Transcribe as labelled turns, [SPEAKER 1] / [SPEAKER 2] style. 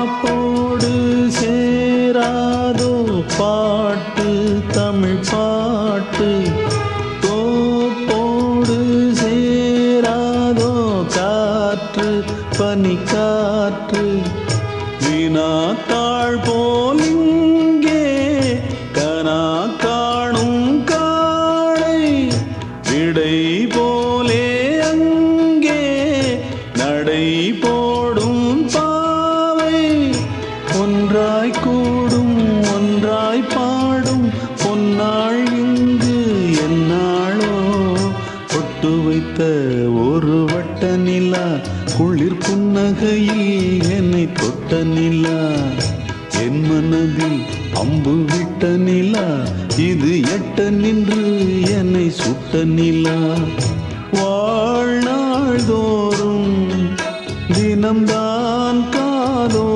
[SPEAKER 1] பாப்போடு சேராதோ பாட்டு தமிழ் பாட்டு தோப்போடு சேராதோ காற்று பனிக்காற்று வினாத்தாள் போல் இங்கே கனா காணும் காளை விடை போலே அங்கே நடை போடும் பாவை ஒன்றாய் கூடும் ஒன்றாய் பாடும் பொன்னாள் இங்கு என்னாளோ பொட்டு வைத்த ஒரு வட்ட நிலா குளிர் புன்னகையில் என்னை தொட்ட நிலா என் மனதில் அம்பு விட்ட நிலா இது எட்ட நின்று என்னை சுட்ட நிலா வாழ்நாள் தோறும் தினம்தான்